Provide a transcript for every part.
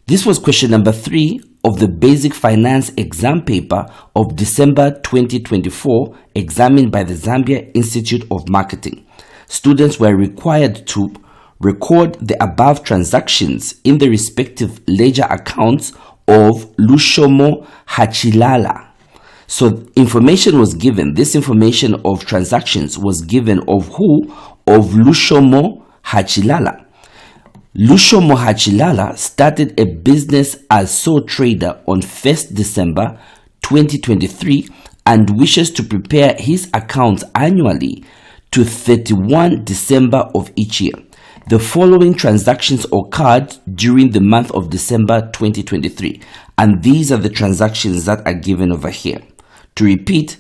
This was question number 3 of the Basic Finance exam paper of December 2024, examined by the Zambia Institute of Marketing. Students were required to record the above transactions in the respective ledger accounts of Lushomo Hacilala. So information was given. This information of transactions was given of who? Of Lushomo Hacilala. Lushomo Hacilala started a business as sole trader on 1st December 2023 and wishes to prepare his accounts annually to 31 December of each year. The following transactions occurred during the month of December 2023, and these are the transactions that are given over here. To repeat,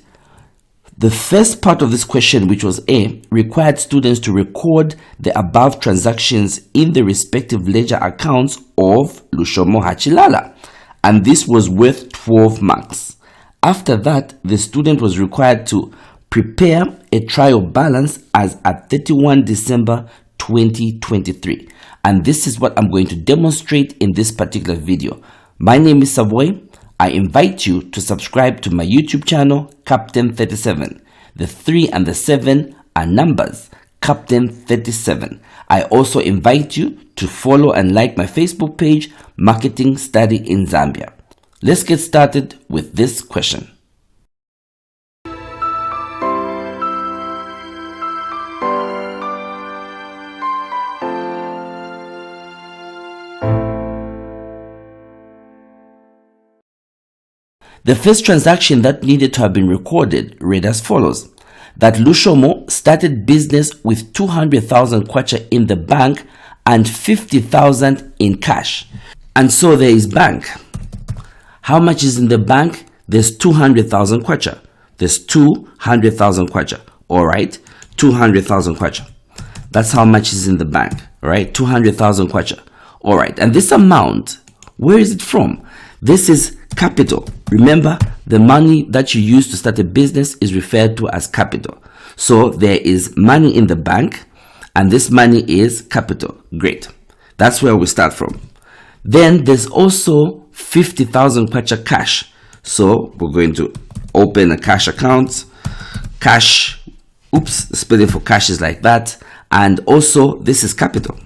the first part of this question, which was A, required students to record the above transactions in the respective ledger accounts of Lushomo Hacilala, and this was worth 12 marks. After that, the student was required to prepare a trial balance as at 31 December 2023, and this is what I'm going to demonstrate in this particular video. My name is Savoy. I invite you to subscribe to my YouTube channel, Captain 37. The 3 and the 7 are numbers, Captain 37. I also invite you to follow and like my Facebook page, Marketing Study in Zambia. Let's get started with this question. The first transaction that needed to have been recorded read as follows: that Lushomo started business with 200,000 kwacha in the bank and 50,000 in cash. And so there is bank. How much is in the bank? There's 200,000 kwacha. There's 200,000 kwacha. All right, 200,000 kwacha. That's how much is in the bank. All right, 200,000 kwacha. All right, and this amount, where is it from? This is capital. Remember, the money that you use to start a business is referred to as capital. So there is money in the bank, and this money is capital. Great. That's where we start from. Then there's also 50,000 kwacha cash. So we're going to open a cash account. Cash, oops, the spelling for cash is like that. And also this is capital.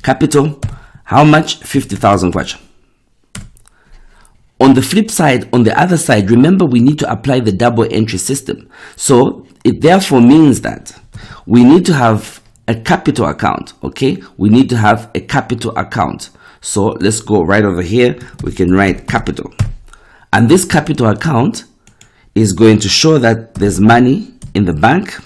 Capital, how much? 50,000 kwacha. On the flip side, on the other side, remember we need to apply the double entry system. So it therefore means that we need to have a capital account, okay? We need to have a capital account. So let's go right over here. We can write capital. And this capital account is going to show that there's money in the bank.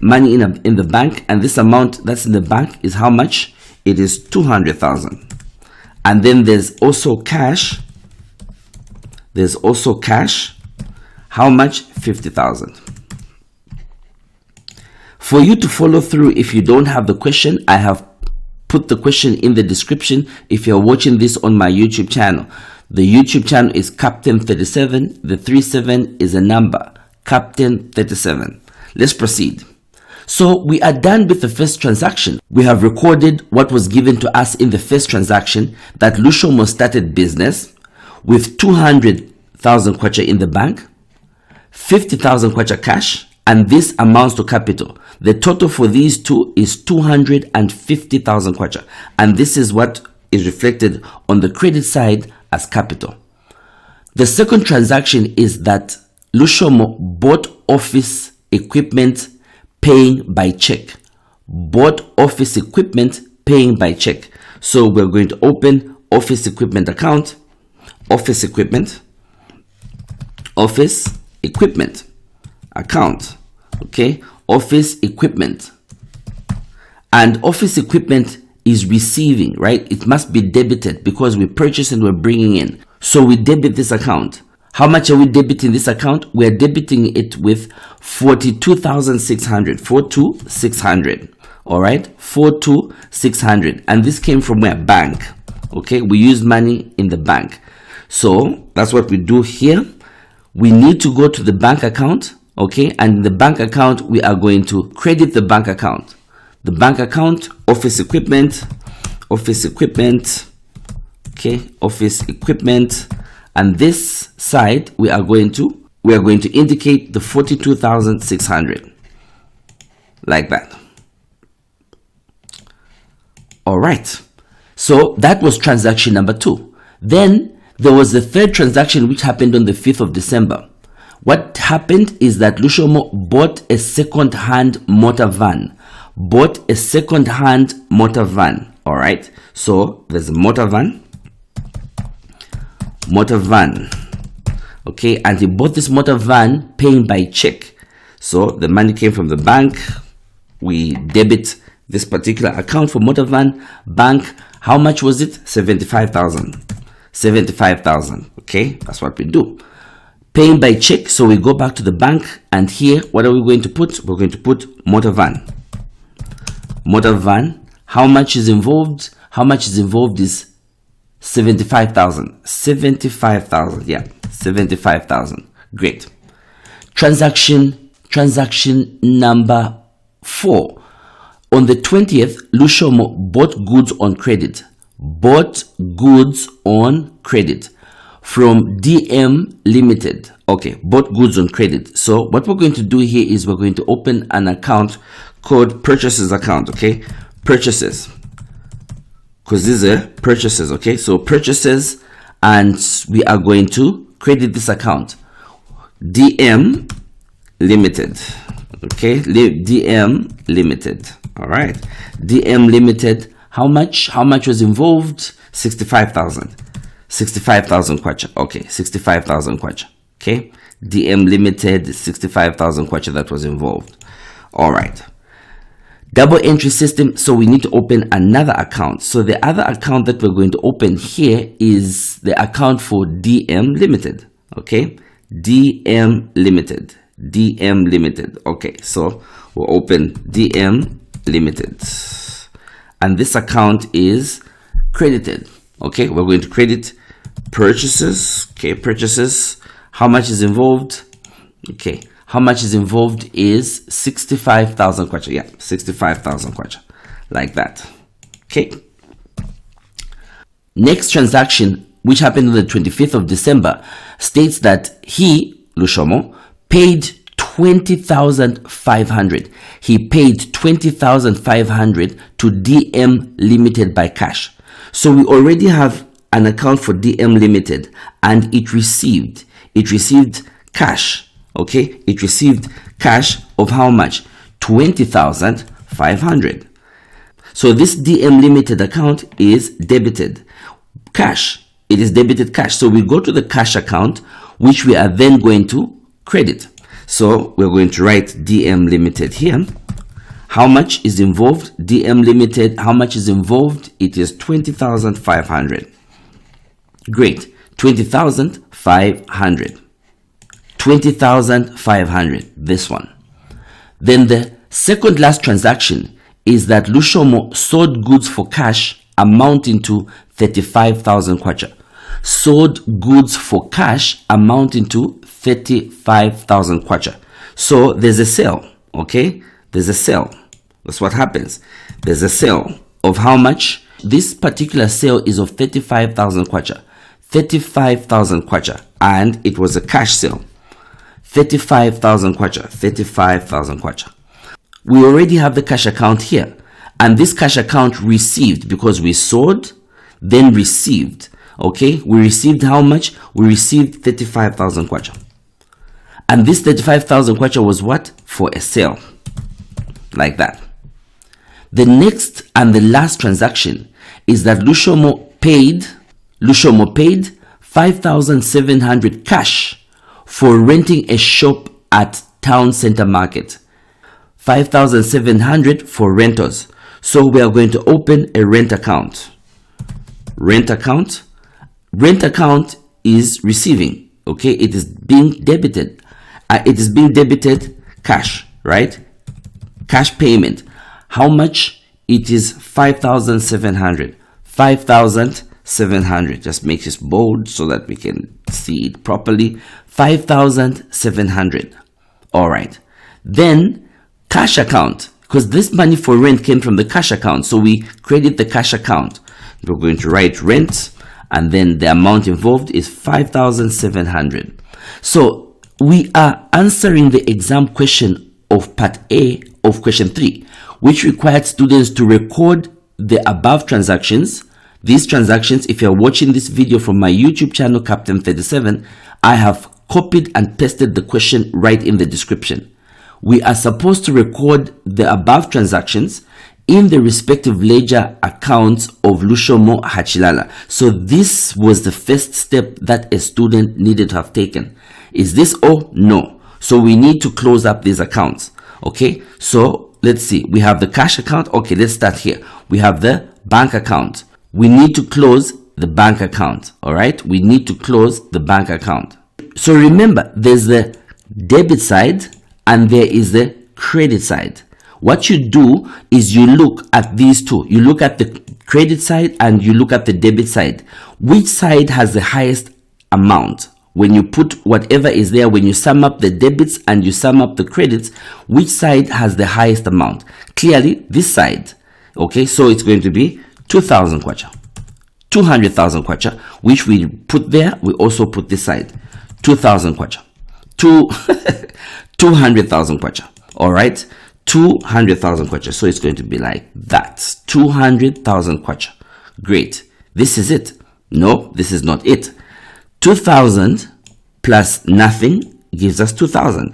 Money in the bank, and this amount that's in the bank is how much? It is 200,000. And then there's also cash. There's also cash. How much? 50,000. For you to follow through, if you don't have the question, I have put the question in the description if you're watching this on my YouTube channel. The YouTube channel is Captain 37. The 37 is a number. Captain 37. Let's proceed. So we are done with the first transaction. We have recorded what was given to us in the first transaction, that Lushomo started business with 200,000 kwacha in the bank, 50,000 kwacha cash, and this amounts to capital. The total for these two is 250,000 kwacha, and this is what is reflected on the credit side as capital. The second transaction is that Lushomo bought office equipment paying by check. Bought office equipment paying by check. So we're going to open office equipment account. Office equipment account. Okay, office equipment. And office equipment is receiving, right? It must be debited because we purchased and we're bringing in. So we debit this account. How much are we debiting this account? We're debiting it with 42,600. 42,600. All right, 42,600. And this came from where? Bank. Okay, we use money in the bank. So that's what we do here. We need to go to the bank account. Okay, and in the bank account, we are going to credit the bank account. The bank account, office equipment office equipment. Okay, office equipment, and this side we are going to indicate the 42,600 like that. All right, so that was transaction number 2. Then there was the third transaction which happened on the 5th of December. What happened is that Lushomo bought a second-hand motor van. All right, so there's a motor van. Okay, and he bought this motor van paying by check. So the money came from the bank. We debit this particular account for motor van bank. How much was it? 75,000. Okay, that's what we do. Paying by check. So we go back to the bank, and here what are we going to put? We're going to put motor van. How much is involved? Is 75,000. 75,000. Yeah, 75,000. Great. Transaction number 4. On the 20th, Lushomo bought goods on credit. From DM Limited. Okay, bought goods on credit. So what we're going to do here is we're going to open an account called purchases account. Okay, purchases. Because these are purchases. Okay, so purchases, and we are going to credit this account. DM Limited. Okay, DM Limited. All right, DM Limited. How much was involved? 65,000. 65,000 kwacha. Okay, 65,000 kwacha. Okay, DM Limited, 65,000 kwacha that was involved. All right. Double entry system. So we need to open another account. So the other account that we're going to open here is the account for DM Limited. Okay, DM Limited. Okay, so we'll open DM Limited, and this account is credited. Okay, we're going to credit purchases. Okay, purchases. How much is involved? Okay, how much is involved is 65,000 kwacha. Yeah, 65,000 kwacha, like that. Okay. Next transaction, which happened on the 25th of December, states that he, Lushomo, paid 20,500. He paid 20,500 to DM Limited by cash. So we already have an account for DM Limited, and it received cash. Okay, it received cash of how much? 20,500. So this DM Limited account is debited cash. It is debited cash. So we go to the cash account, which we are then going to credit. So we're going to write DM Limited here. How much is involved? DM Limited, how much is involved? It is 20,500. Great. 20,500. 20,500. This one. Then the second last transaction is that Lushomo sold goods for cash amounting to 35,000 kwacha. Sold goods for cash amounting to 35,000 kwacha. So there's a sale. Okay, there's a sale. That's what happens. There's a sale of how much? This particular sale is of 35,000 kwacha. 35,000 kwacha, and it was a cash sale. 35,000 kwacha. 35,000 kwacha. We already have the cash account here, and this cash account received, because we sold, then received. Okay, we received how much? We received 35,000 kwacha. And this 35,000 kwacha was what? For a sale. Like that. The next and the last transaction is that Lushomo paid 5,700 cash for renting a shop at Town Center Market. 5,700 for rentals. So we are going to open a rent account. Rent account is receiving. Okay, it is being debited. It is being debited cash, right? Cash payment. How much? It is 5,700. 5,700. Just make this bold so that we can see it properly. 5,700. All right. Then cash account. because this money for rent came from the cash account. So we credit the cash account. We're going to write rent, and then the amount involved is 5,700. So we are answering the exam question of part A of question 3, which required students to record the above transactions. These transactions, if you're watching this video from my YouTube channel, Captain 37, I have copied and pasted the question right in the description. We are supposed to record the above transactions in the respective ledger accounts of Lushomo Hacilala. So this was the first step that a student needed to have taken. Is this all? No. So we need to close up these accounts. Okay, so let's see. We have the cash account. Okay, let's start here. We have the bank account. We need to close the bank account. All right, we need to close the bank account. So remember, there's the debit side and there is the credit side. What you do is you look at these two. You look at the credit side and you look at the debit side. Which side has the highest amount? When you put whatever is there, when you sum up the debits and you sum up the credits, which side has the highest amount? Clearly, this side. Okay, so it's going to be 2,000 kwacha. 200,000 kwacha, which we put there. We also put this side. 2,000 kwacha. 200,000 kwacha. All right. 200,000 kwacha. So it's going to be like that. 200,000 kwacha. Great. This is it. No, this is not it. 2,000 plus nothing gives us 2,000.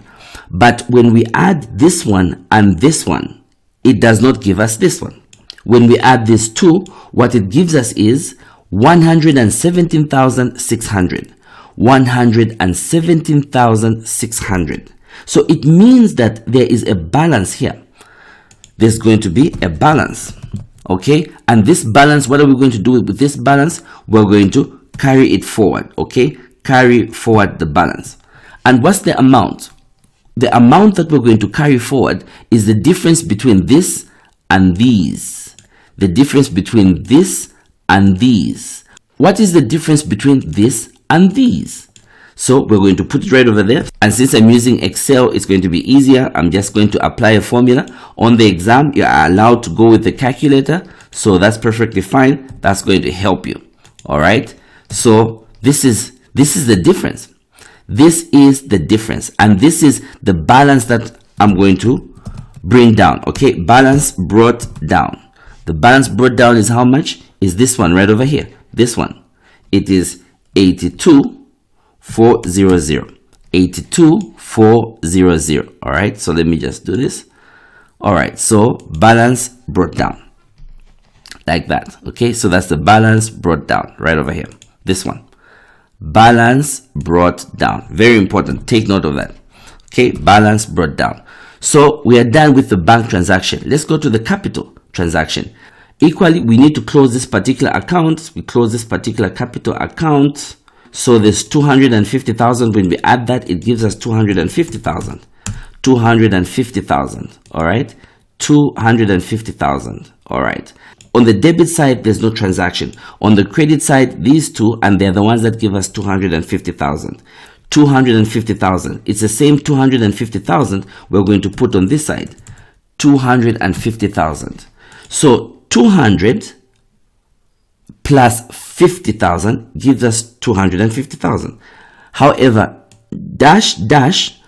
But when we add this one and this one, it does not give us this one. When we add these two, what it gives us is 117,600. 117,600. So it means that there is a balance here. There's going to be a balance. Okay, and this balance, what are we going to do with this balance? We're going to carry it forward. Okay, carry forward the balance. And what's the amount? The amount that we're going to carry forward is the difference between this and these. The difference between this and these. What is the difference between this and these? So we're going to put it right over there. And since I'm using Excel, it's going to be easier. I'm just going to apply a formula. On the exam, you are allowed to go with the calculator. So that's perfectly fine. That's going to help you. All right. So this is the difference. This is the difference. And this is the balance that I'm going to bring down. Okay. Balance brought down. The balance brought down is how much? Is this one right over here. This one. It is 82,400. 82,400. All right. So let me just do this. All right. So balance brought down like that. Okay. So that's the balance brought down right over here. This one. Balance brought down. Very important. Take note of that. Okay. Balance brought down. So we are done with the bank transaction. Let's go to the capital transaction. Equally, we need to close this particular account. We close this particular capital account. So there's 250,000. When we add that, it gives us 250,000. 250,000. All right. 250,000. All right. On the debit side, there's no transaction. On the credit side, these two, and they're the ones that give us 250,000. 250,000. It's the same 250,000 we're going to put on this side. 250,000. So 200 plus 50,000 gives us 250,000. However, dash dash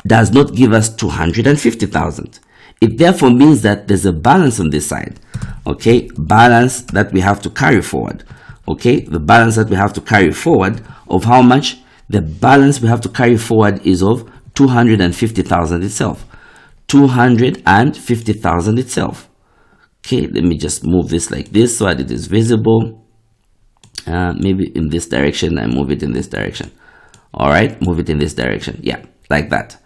does not give us 250,000. It therefore means that there's a balance on this side. Okay, balance that we have to carry forward. Okay, the balance that we have to carry forward of how much? The balance we have to carry forward is of 250,000 itself. 250,000 itself. Okay, let me just move this like this so that it is visible. Maybe in this direction, I move it in this direction. All right, move it in this direction. Yeah, like that.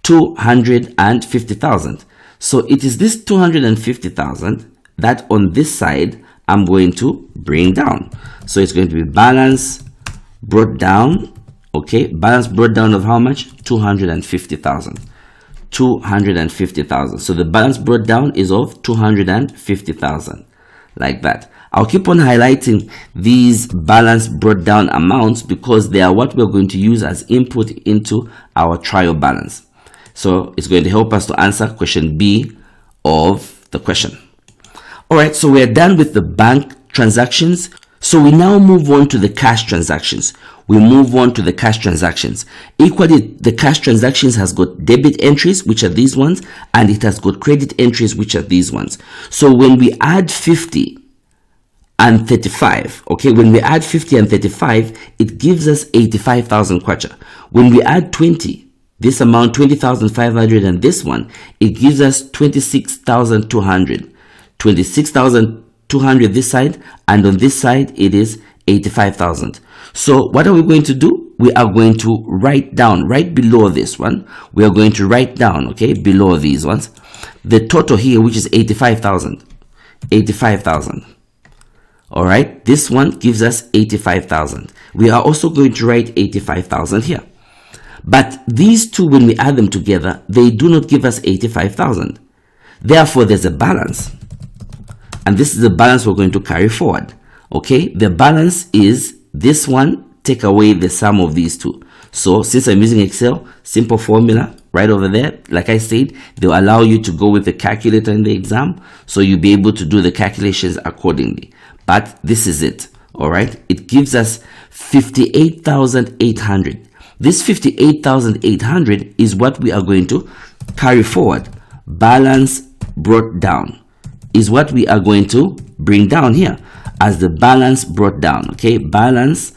250,000. So it is this 250,000 that on this side I'm going to bring down. So it's going to be balance brought down. Okay, balance brought down of how much? 250,000. 250,000. So the balance brought down is of 250,000, like that. I'll keep on highlighting these balance brought down amounts because they are what we're going to use as input into our trial balance. So it's going to help us to answer question B of the question. All right, so we're done with the bank transactions. So we now move on to the cash transactions. Equally, the cash transactions has got debit entries, which are these ones, and it has got credit entries, which are these ones. So when we add 50 and 35, okay, when we add 50 and 35, it gives us 85,000 kwacha. When we add 20, this amount, 20,500, and this one, it gives us 26,200. 26,200 this side, and on this side it is 85,000. So what are we going to do? We are going to write down right below this one. We are going to write down, okay, below these ones, the total here, which is 85,000. 85,000. All right, this one gives us 85,000. We are also going to write 85,000 here. But these two, when we add them together, they do not give us 85,000. Therefore, there's a balance. And this is the balance we're going to carry forward. Okay, the balance is this one, take away the sum of these two. So since I'm using Excel, simple formula right over there. Like I said, they'll allow you to go with the calculator in the exam, so you'll be able to do the calculations accordingly. But this is it. All right, it gives us 58,800. This 58,800 is what we are going to carry forward. Balance brought down is what we are going to bring down here as the balance brought down. Okay, balance,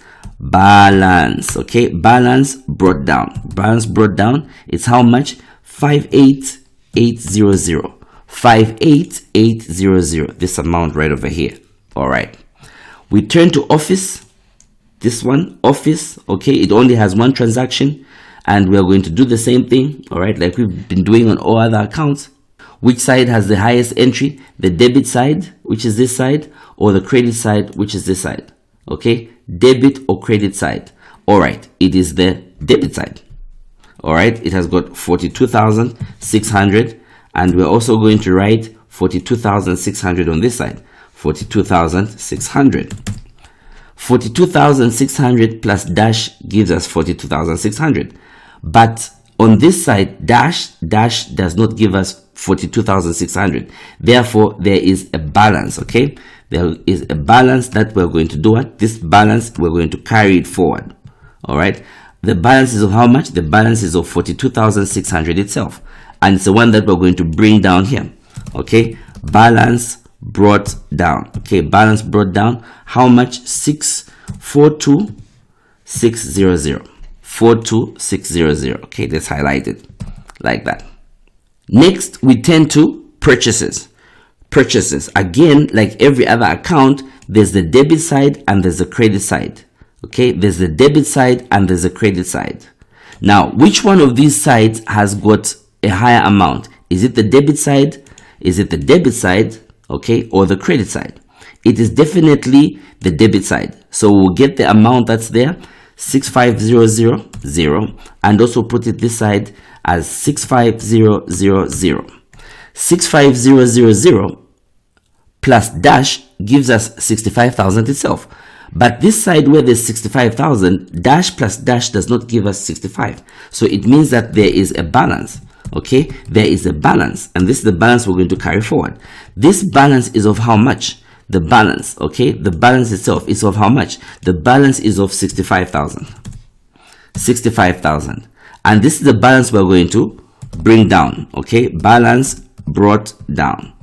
okay, balance brought down. Balance brought down, it's how much? 58,800. 58,800, this amount right over here. All right, we turn to office. This one, office, okay, it only has one transaction, and we are going to do the same thing, all right, like we've been doing on all other accounts. Which side has the highest entry? The debit side, which is this side, or the credit side, which is this side? Okay, debit or credit side. All right, it is the debit side. All right, it has got 42,600, and we're also going to write 42,600 on this side. 42,600. 42,600 plus dash gives us 42,600. But on this side, dash does not give us 42,600. Therefore, there is a balance, okay? There is a balance that we're going to do. This balance, we're going to carry it forward, all right? The balance is of how much? The balance is of 42,600 itself. And it's the one that we're going to bring down here, okay? Balance brought down, okay? Balance brought down. How much? 642,600. 42600. Okay, that's highlighted like that. Next, we turn to purchases. Purchases, again, like every other account, there's the debit side and there's the credit side. Okay, there's the debit side and there's the credit side. Now, which one of these sides has got a higher amount? Is it the debit side? Is it the debit side? Okay, or the credit side? It is definitely the debit side. So we'll get the amount that's there, 65000, and also put it this side as 65000. 65000 plus dash gives us 65,000 itself. But this side where there's 65,000, dash plus dash does not give us 65. So it means that there is a balance. Okay, there is a balance, and this is the balance we're going to carry forward. This balance is of how much? The balance, okay, the balance itself is of how much? The balance is of 65,000. 65,000. And this is the balance we're going to bring down, okay? Balance brought down.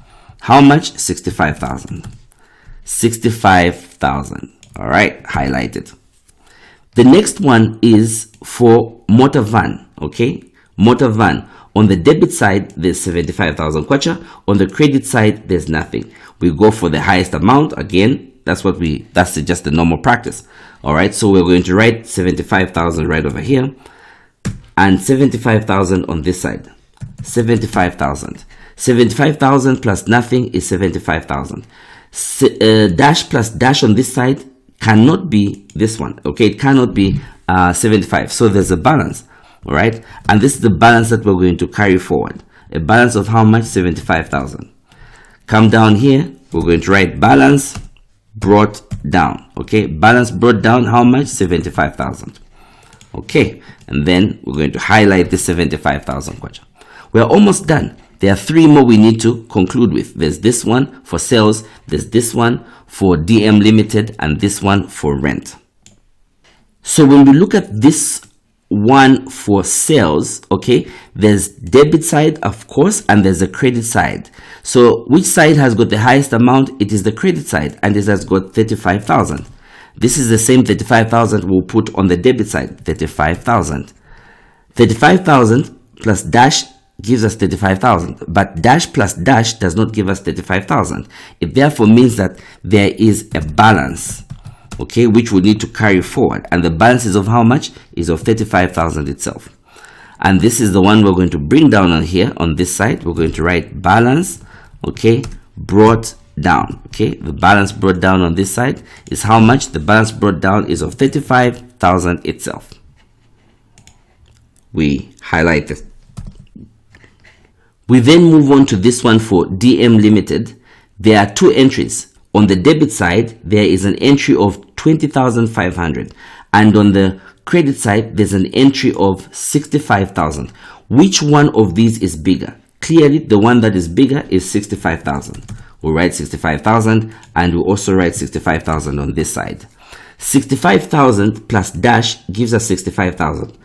How much? 65,000. 65,000. All right, highlighted. The next one is for motor van, okay? Motor van. On the debit side, there's 75,000 kwacha. On the credit side, there's nothing. We go for the highest amount. Again, that's just the normal practice. All right, so we're going to write 75,000 right over here and 75,000 on this side. 75,000. 75,000 plus nothing is 75,000. Dash plus dash on this side cannot be this one. Okay, it cannot be 75. So there's a balance. All right, and this is the balance that we're going to carry forward. A balance of how much? 75,000. Come down here, we're going to write balance brought down. Okay, balance brought down, how much? 75,000. Okay, and then we're going to highlight the 75,000 kwacha. We're almost done. There are 3 more we need to conclude with. There's this one for sales, there's this one for DM Limited, and this one for rent. So when we look at this one for sales, okay, there's debit side, of course, and there's a credit side. So which side has got the highest amount? It is the credit side, and it has got 35,000. This is the same 35,000 we'll put on the debit side, 35,000. 35,000 plus dash gives us 35,000, but dash plus dash does not give us 35,000. It therefore means that there is a balance, okay, which we need to carry forward, and the balance is of how much? Is of 35,000 itself. And this is the one we're going to bring down on here. On this side, we're going to write balance, okay, brought down. Okay, the balance brought down on this side is how much? The balance brought down is of 35,000 itself. We highlight this. We then move on to this one for DM Limited. There are 2 entries. On the debit side, there is an entry of 20,500, and on the credit side, there's an entry of 65,000. Which one of these is bigger? Clearly, the one that is bigger is 65,000. We'll write 65,000, and we'll also write 65,000 on this side. 65,000 plus dash gives us 65,000,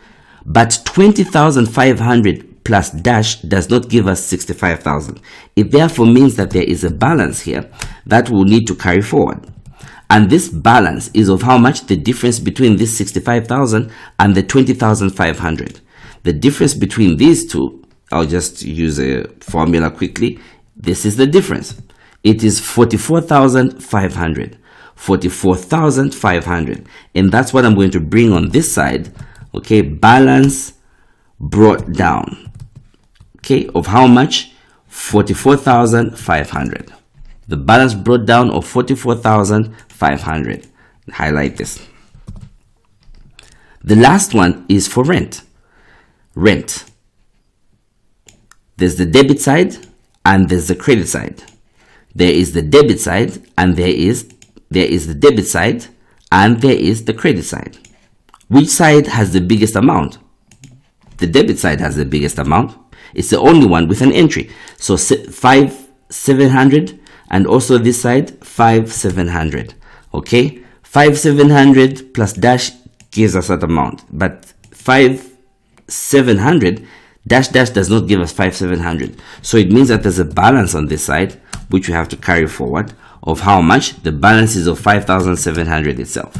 but 20,500 plus dash does not give us 65,000. It therefore means that there is a balance here that we'll need to carry forward. And this balance is of how much? The difference between this 65,000 and the 20,500. The difference between these two, I'll just use a formula quickly. This is the difference. It is 44,500. 44,500. And that's what I'm going to bring on this side. Okay, balance brought down. Okay, of how much? 44,500. The balance brought down of 44,500. Highlight this. The last one is for rent. Rent. There's the debit side and there's the credit side. There is the debit side and there is the debit side and there is the credit side. Which side has the biggest amount? The debit side has the biggest amount. It's the only one with an entry. So 5,700, and also this side 5,700. Okay, 5,700 plus dash gives us that amount, but 5,700 dash does not give us 5,700. So it means that there's a balance on this side which we have to carry forward of how much? The balance is of 5,700 itself.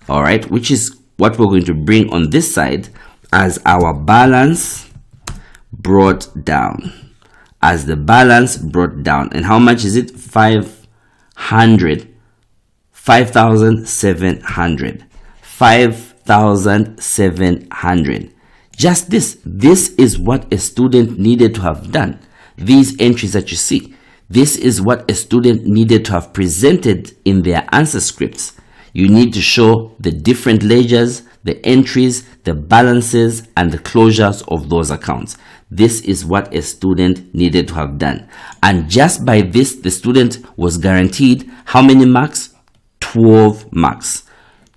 All right, which is what we're going to bring on this side as our balance brought down. As the balance brought down. And how much is it? 5,700. 5,700. Just this. This is what a student needed to have done. These entries that you see. This is what a student needed to have presented in their answer scripts. You need to show the different ledgers, the entries, the balances, and the closures of those accounts. This is what a student needed to have done. And just by this, the student was guaranteed how many marks? 12 marks.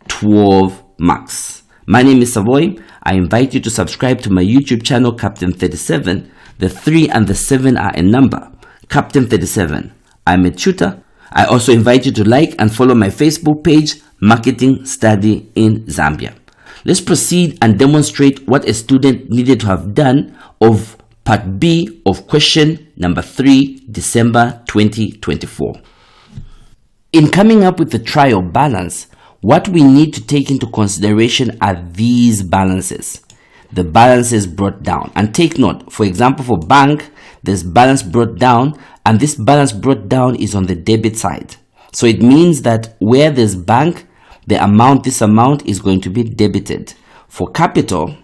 12 marks. My name is Savoy. I invite you to subscribe to my YouTube channel, Captain 37. The 3 and the 7 are a number. Captain 37. I'm a tutor. I also invite you to like and follow my Facebook page, Marketing Study in Zambia. Let's proceed and demonstrate what a student needed to have done of part B of question number 3, December 2024. In coming up with the trial balance, what we need to take into consideration are these balances. The balances brought down. And take note, for example, for bank, there's balance brought down, and this balance brought down is on the debit side. So it means that where there's bank, this amount is going to be debited. For capital,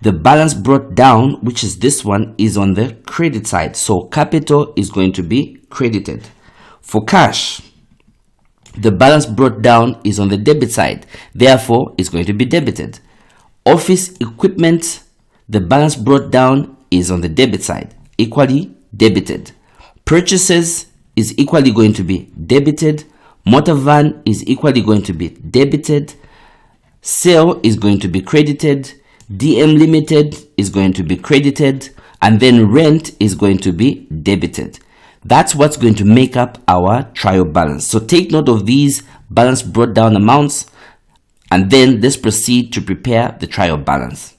the balance brought down, which is this one, is on the credit side. So capital is going to be credited. For cash, the balance brought down is on the debit side. Therefore, it's going to be debited. Office equipment, the balance brought down is on the debit side, equally debited. Purchases is equally going to be debited. Motor van is equally going to be debited. Sale is going to be credited. DM Limited is going to be credited. and then rent is going to be debited. That's what's going to make up our trial balance. So take note of these balance brought down amounts, and then let's proceed to prepare the trial balance.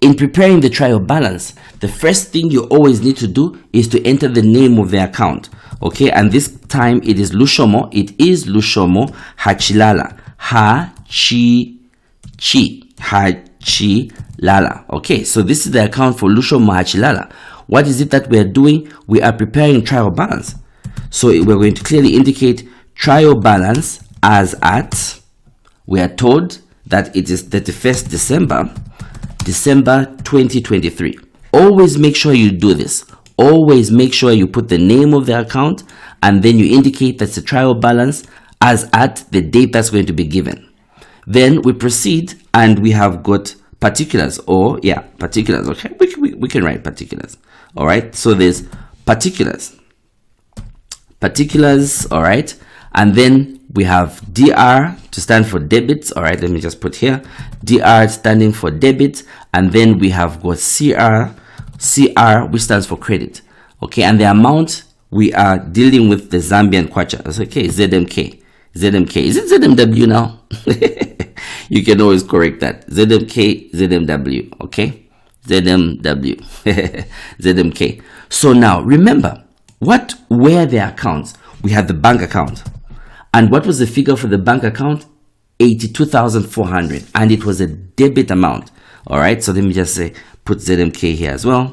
In preparing the trial balance, the first thing you always need to do is to enter the name of the account. Okay, and this time it is Lushomo. It is Lushomo Hacilala. Hacilala. Okay, so this is the account for Lushomo Hacilala. What is it that we are doing? We are preparing trial balance. So we're going to clearly indicate trial balance as at, we are told that it is 31st December 2023. Always make sure you do this. Always make sure you put the name of the account and then you indicate that's the trial balance as at the date that's going to be given. Then we proceed and we have got particulars, particulars. Okay, we can write particulars. All right, so there's particulars, all right, and then we have DR to stand for debits. All right, let me just put here DR standing for debit, and then we have got CR which stands for credit. Okay, and the amount we are dealing with the Zambian kwacha. That's okay. ZMK. Is it ZMW now? You can always correct that. ZMW. Okay, ZMW. ZMK. So now remember, what were the accounts? We had the bank account. And what was the figure for the bank account? 82,400, and it was a debit amount. All right, so let me just say put ZMK here as well.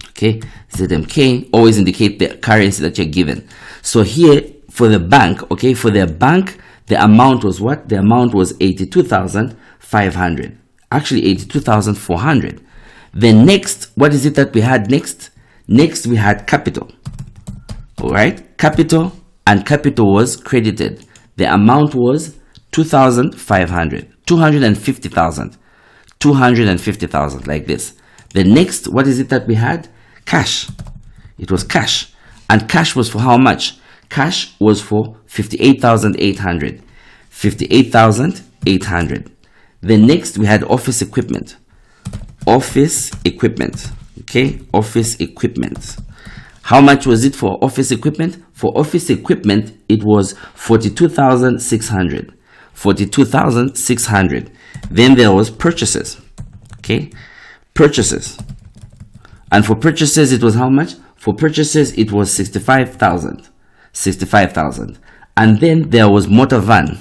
Okay, ZMK, always indicate the currency that you're given. So here for the bank, okay, for the bank, the amount was what? The amount was 82,500. Actually 82,400. Then next, what is it that we had next? Next we had capital. All right, capital, and capital was credited. The amount was 2,500, 250,000, like this. The next, what is it that we had? Cash. It was cash, and cash was for how much? Cash was for 58,800. 58,800. The next we had office equipment. Office equipment. Okay, office equipment. How much was it for office equipment? For office equipment, it was 42,600. 42,600. Then there was purchases. Okay, purchases. And for purchases, it was how much? For purchases, it was 65,000. 65,000. And then there was motor van.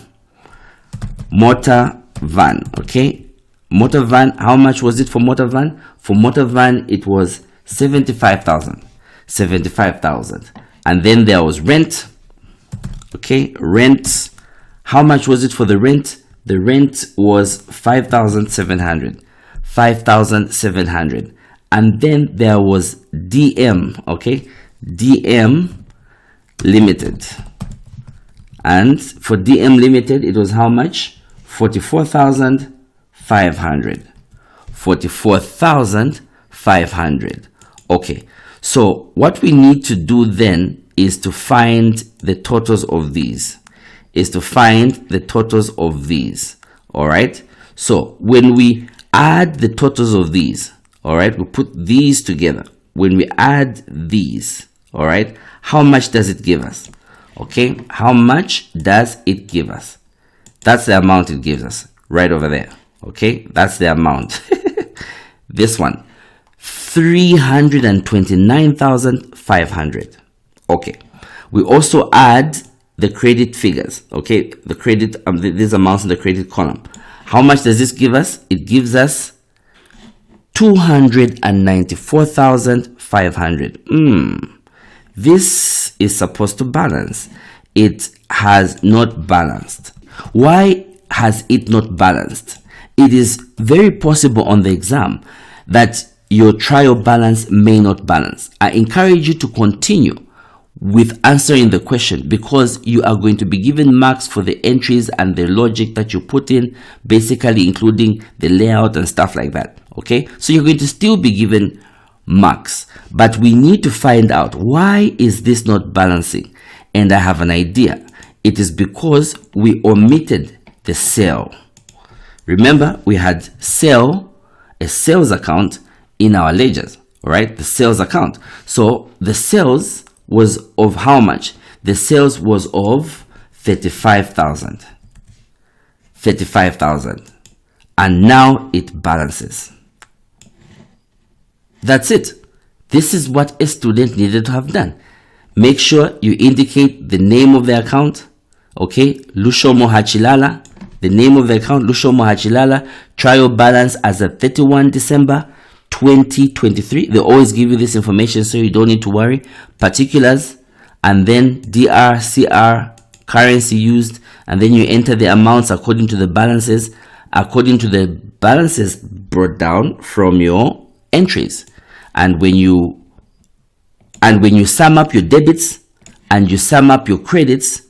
Motor van. Okay, motor van. How much was it for motor van? For motor van, it was 75,000. 75,000. And then there was rent. Okay, rent. How much was it for the rent? The rent was 5,700. 5,700. And then there was DM. Okay, DM limited. And for DM limited, it was how much? 44,500. 44,500. Okay, so what we need to do then is to find the totals of these. All right, so when we add the totals of these, all right, we put these together. When we add these, all right, how much does it give us? Okay, how much does it give us? That's the amount it gives us right over there. Okay, that's the amount. This one, 329,500. Okay, we also add the credit figures. Okay, the credit, these amounts in the credit column. How much does this give us? It gives us 294,500. This is supposed to balance. It has not balanced. Why has it not balanced? It is very possible on the exam that your trial balance may not balance. I encourage you to continue with answering the question, because you are going to be given marks for the entries and the logic that you put in, basically including the layout and stuff like that. Okay, so you're going to still be given marks. But we need to find out, why is this not balancing? And I have an idea. It is because we omitted the sale. Remember, we had a sales account in our ledgers, right? The sales account. So the sales was of how much? The sales was of 35,000. 35,000. And now it balances. That's it. This is what a student needed to have done. Make sure you indicate the name of the account. Okay, Lushomo Hacilala. The name of the account, Lushomo Hacilala. Trial balance as of 31 December 2023. They always give you this information, so you don't need to worry. Particulars, and then DR, CR, currency used, and then you enter the amounts according to the balances brought down from your entries. And when you sum up your debits and you sum up your credits,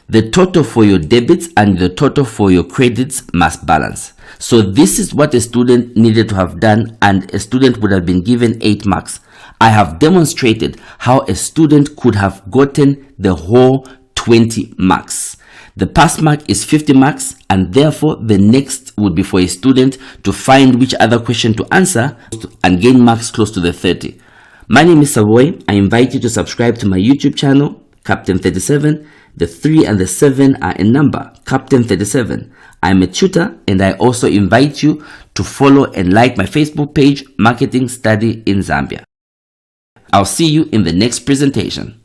the total for your debits and the total for your credits must balance. So this is what a student needed to have done, and a student would have been given 8 marks. I have demonstrated how a student could have gotten the whole 20 marks. The pass mark is 50 marks, and therefore the next would be for a student to find which other question to answer and gain marks close to the 30. My name is Savoy. I invite you to subscribe to my YouTube channel, Captain 37. The 3 and the 7 are a number, Captain 37. I'm a tutor, and I also invite you to follow and like my Facebook page, Marketing Study in Zambia. I'll see you in the next presentation.